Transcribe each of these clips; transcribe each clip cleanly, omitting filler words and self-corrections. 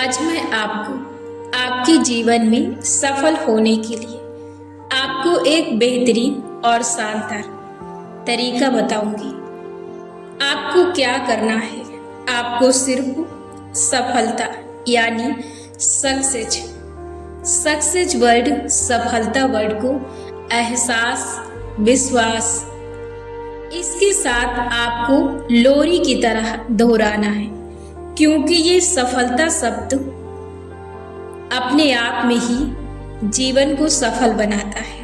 आज मैं आपको आपके जीवन में सफल होने के लिए आपको एक बेहतरीन और शानदार तरीका बताऊंगी। आपको क्या करना है, आपको सिर्फ सफलता यानी सक्सेस वर्ड, सफलता वर्ड को एहसास, विश्वास, इसके साथ आपको लोरी की तरह दोहराना है, क्योंकि ये सफलता शब्द अपने आप में ही जीवन को सफल बनाता है।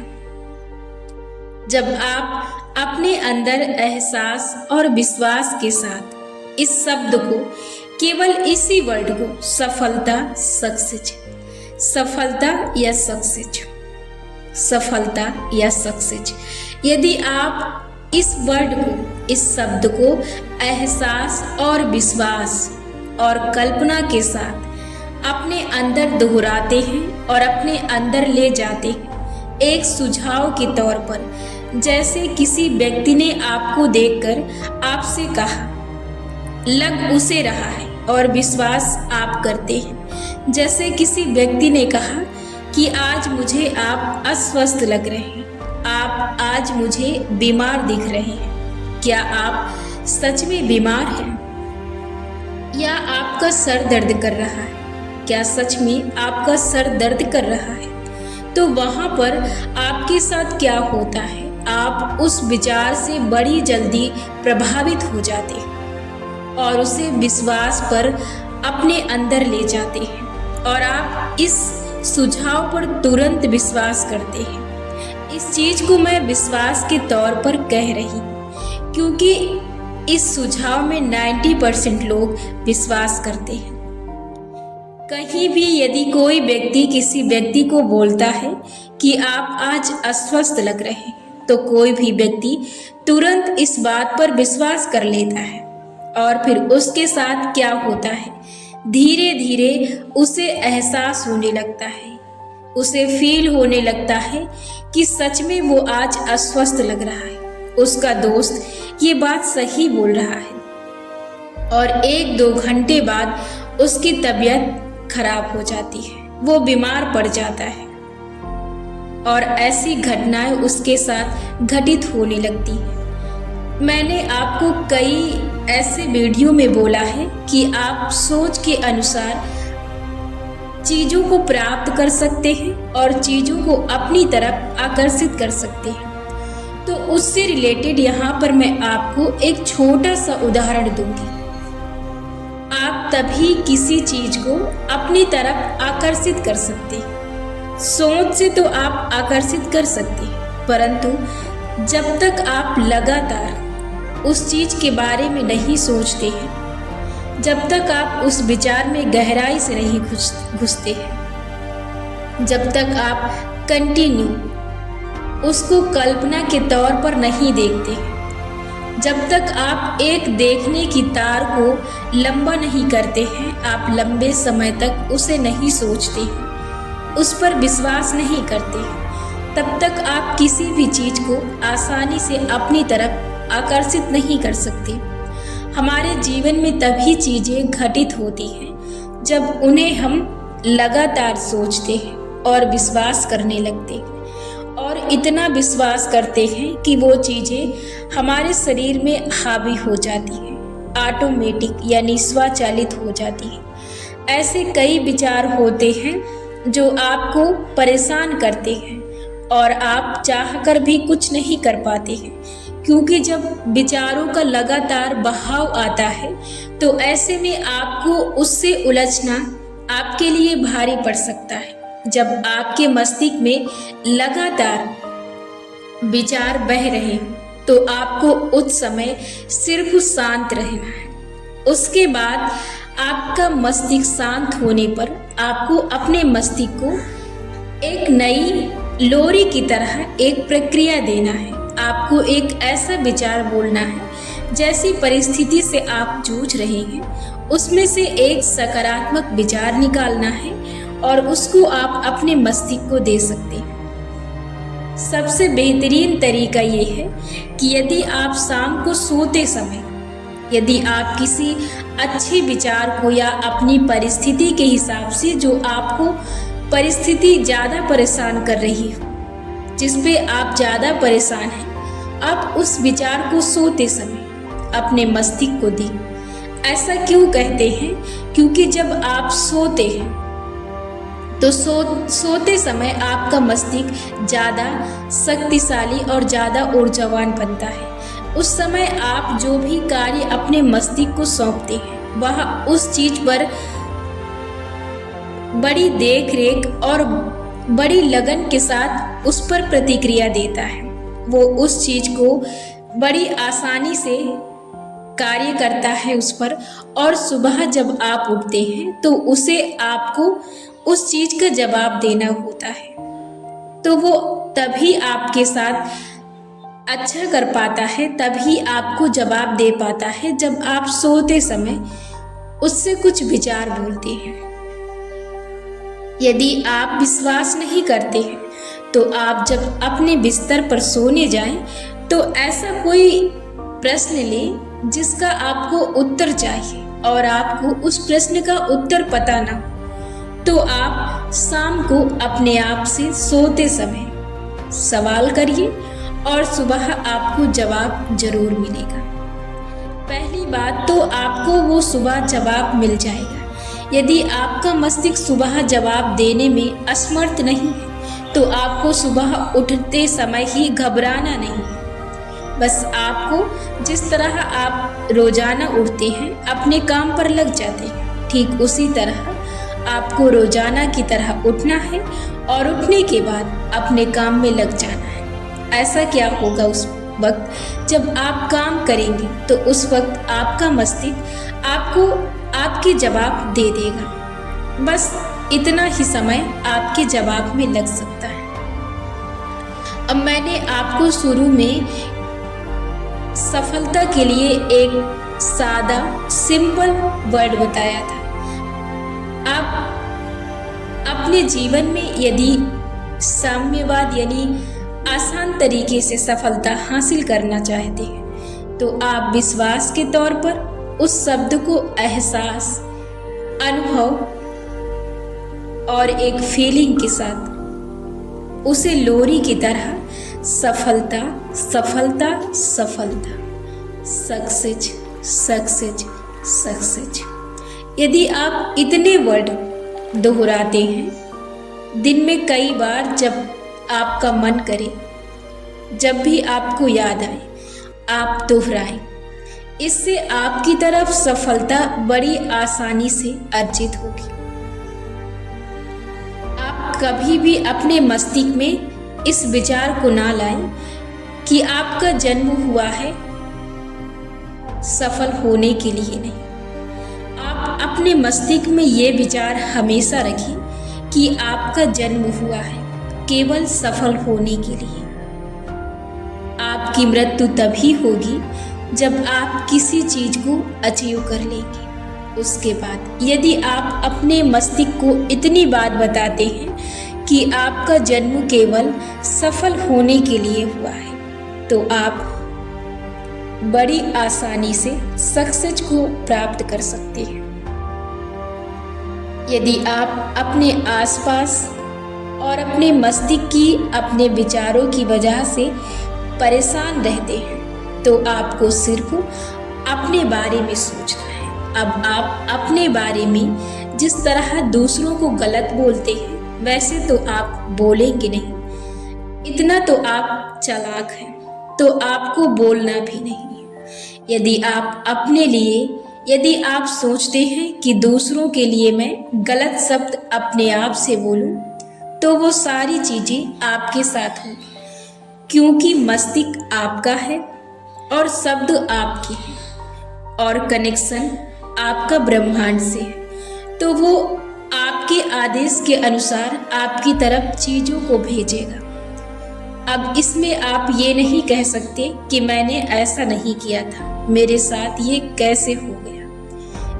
जब आप अपने अंदर एहसास और विश्वास के साथ इस शब्द को, केवल इसी वर्ड को सफलता या सक्सेस, यदि आप इस वर्ड को, इस शब्द को एहसास और विश्वास और कल्पना के साथ अपने अंदर दोहराते हैं और अपने अंदर ले जाते हैं एक सुझाव के तौर पर, जैसे किसी व्यक्ति ने आपको देखकर आपसे कहा, लग उसे रहा है, और विश्वास आप करते हैं। जैसे किसी व्यक्ति ने कहा कि आज मुझे आप अस्वस्थ लग रहे हैं, आप आज मुझे बीमार दिख रहे हैं। क्या आप सच में बीमार हैं? या आपका सर दर्द कर रहा है? क्या सच में आपका सर दर्द कर रहा है? तो वहाँ पर आपके साथ क्या होता है, आप उस विचार से बड़ी जल्दी प्रभावित हो जाते हैं और उसे विश्वास पर अपने अंदर ले जाते हैं और आप इस सुझाव पर तुरंत विश्वास करते हैं। इस चीज को मैं विश्वास के तौर पर कह रही हूँ, क्योंकि इस सुझाव में 90% लोग विश्वास करते हैं। कहीं भी यदि कोई व्यक्ति किसी व्यक्ति को बोलता है कि आप आज अस्वस्थ लग रहे हैं, तो कोई भी व्यक्ति तुरंत इस बात पर विश्वास कर लेता है और फिर उसके साथ क्या होता है, धीरे धीरे उसे एहसास होने लगता है, उसे फील होने लगता है कि सच में वो आज अस्वस्थ लग रहा है, उसका दोस्त ये बात सही बोल रहा है, और 1-2 घंटे बाद उसकी तबीयत खराब हो जाती है, वो बीमार पड़ जाता है और ऐसी घटनाएं उसके साथ घटित होने लगती हैं। मैंने आपको कई ऐसे वीडियो में बोला है कि आप सोच के अनुसार चीज़ों को प्राप्त कर सकते हैं और चीज़ों को अपनी तरफ आकर्षित कर सकते हैं। तो उससे रिलेटेड यहाँ पर मैं आपको एक छोटा सा उदाहरण दूंगी। आप तभी किसी चीज को अपनी तरफ आकर्षित कर सकते हैं। सोच से तो आप आकर्षित कर सकते हैं, परंतु जब तक आप लगातार उस चीज के बारे में नहीं सोचते हैं, जब तक आप उस विचार में गहराई से नहीं घुसते हैं, जब तक आप कंटिन्यू उसको कल्पना के तौर पर नहीं देखते हैं, जब तक आप एक देखने की तार को लंबा नहीं करते हैं, आप लंबे समय तक उसे नहीं सोचते हैं, उस पर विश्वास नहीं करते हैं, तब तक आप किसी भी चीज को आसानी से अपनी तरफ आकर्षित नहीं कर सकते। हमारे जीवन में तभी चीजें घटित होती हैं जब उन्हें हम लगातार सोचते हैं और विश्वास करने लगते हैं, और इतना विश्वास करते हैं कि वो चीज़ें हमारे शरीर में हावी हो जाती हैं, ऑटोमेटिक यानी स्वचालित हो जाती हैं। ऐसे कई विचार होते हैं जो आपको परेशान करते हैं और आप चाहकर भी कुछ नहीं कर पाते हैं, क्योंकि जब विचारों का लगातार बहाव आता है तो ऐसे में आपको उससे उलझना आपके लिए भारी पड़ सकता है। जब आपके मस्तिष्क में लगातार विचार बह रहे हैं तो आपको उस समय सिर्फ शांत रहना है। उसके बाद आपका मस्तिष्क शांत होने पर आपको अपने मस्तिष्क को एक नई लोरी की तरह एक प्रक्रिया देना है। आपको एक ऐसा विचार बोलना है, जैसी परिस्थिति से आप जूझ रहे हैं उसमें से एक सकारात्मक विचार निकालना है और उसको आप अपने मस्तिष्क को दे सकते हैं। सबसे बेहतरीन तरीका ये है कि यदि आप शाम को सोते समय यदि आप किसी अच्छे विचार को या अपनी परिस्थिति के हिसाब से जो आपको परिस्थिति ज़्यादा परेशान कर रही हो, जिस पे आप ज़्यादा परेशान हैं, आप उस विचार को सोते समय अपने मस्तिष्क को दें। ऐसा क्यों कहते हैं? क्योंकि जब आप सोते हैं तो सोते समय आपका मस्तिष्क ज़्यादा शक्तिशाली और ज़्यादा ऊर्जावान बनता है। उस समय आप जो भी कार्य अपने मस्तिष्क को सौंपते हैं वह उस चीज़ पर बड़ी देख रेख और बड़ी लगन के साथ उस पर प्रतिक्रिया देता है। वो उस चीज़ को बड़ी आसानी से कार्य करता है उस पर, और सुबह जब आप उठते हैं तो उसे आपको उस चीज़ का जवाब देना होता है। तो वो तभी आपके साथ अच्छा कर पाता है, तभी आपको जवाब दे पाता है जब आप सोते समय उससे कुछ विचार बोलते हैं। यदि आप विश्वास नहीं करते हैं तो आप जब अपने बिस्तर पर सोने जाएं तो ऐसा कोई प्रश्न लें जिसका आपको उत्तर चाहिए और आपको उस प्रश्न का उत्तर पता ना हो, तो आप शाम को अपने आप से सोते समय सवाल करिए और सुबह आपको जवाब जरूर मिलेगा। पहली बात तो आपको वो सुबह जवाब मिल जाएगा। यदि आपका मस्तिष्क सुबह जवाब देने में असमर्थ नहीं है तो आपको सुबह उठते समय ही घबराना नहीं है। बस आपको जिस तरह आप रोजाना उठते हैं अपने काम पर लग जाते हैं, ठीक उसी तरह आपको रोजाना की तरह उठना है और उठने के बाद अपने काम में लग जाना है। ऐसा क्या होगा उस वक्त जब आप काम करेंगे तो उस वक्त आपका मस्तिष्क आपको आपके जवाब दे देगा। बस इतना ही समय आपके जवाब में लग सकता है। अब मैंने आपको शुरू में सफलता के लिए एक सादा सिंपल वर्ड बताया था। आप अपने जीवन में यदि साम्यवाद यानी आसान तरीके से सफलता हासिल करना चाहते हैं तो आप विश्वास के तौर पर उस शब्द को एहसास, अनुभव और एक फीलिंग के साथ उसे लोरी की तरह सफलता सफलता सफलता, सक्सेस सक्सेस सक्सेस, यदि आप इतने वर्ड दोहराते हैं दिन में कई बार, जब आपका मन करे, जब भी आपको याद आए आप दोहराएं। इससे आपकी तरफ सफलता बड़ी आसानी से अर्जित होगी। आप कभी भी अपने मस्तिष्क में इस विचार को ना लाएं कि आपका जन्म हुआ है सफल होने के लिए नहीं। आप अपने मस्तिष्क में ये विचार हमेशा रखें कि आपका जन्म हुआ है केवल सफल होने के लिए। आपकी मृत्यु तभी होगी जब आप किसी चीज को अचीव कर लेंगे। उसके बाद यदि आप अपने मस्तिष्क को इतनी बात बताते हैं कि आपका जन्म केवल सफल होने के लिए हुआ है तो आप बड़ी आसानी से सक्सेस को प्राप्त कर सकते हैं। यदि आप अपने आसपास और अपने मस्तिष्क की अपने विचारों की वजह से परेशान रहते हैं तो आपको सिर्फ अपने बारे में सोचना है। अब आप अपने बारे में जिस तरह दूसरों को गलत बोलते हैं वैसे तो आप बोलेंगे नहीं। इतना तो आप चालाक हैं तो आपको बोलना भी नहीं है। यदि आप अपने लिए यदि आप सोचते हैं कि दूसरों के लिए मैं गलत शब्द अपने आप से बोलूं तो वो सारी चीज़ें आपके साथ होंगी, क्योंकि मस्तिष्क आपका है और शब्द आपके हैं और कनेक्शन आपका ब्रह्मांड से है, तो वो आपके आदेश के अनुसार आपकी तरफ चीज़ों को भेजेगा। अब इसमें आप ये नहीं कह सकते कि मैंने ऐसा नहीं किया था, मेरे साथ ये कैसे हो गया।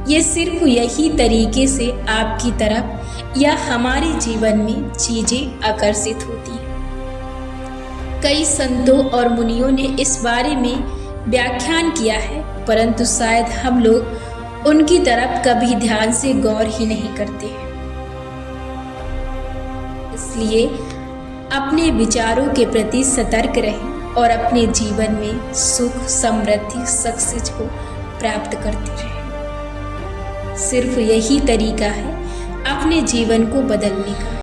ये सिर्फ यही तरीके से आपकी तरफ या हमारे जीवन में चीज़ें आकर्षित होती हैं। कई संतों और मुनियों ने इस बारे में व्याख्यान किया है, परंतु शायद हम लोग उनकी तरफ कभी ध्यान से गौर ही नहीं करते हैं। इसलिए अपने विचारों के प्रति सतर्क रहें और अपने जीवन में सुख, समृद्धि, सक्सेस को प्राप्त करते रहें। सिर्फ यही तरीका है अपने जीवन को बदलने का।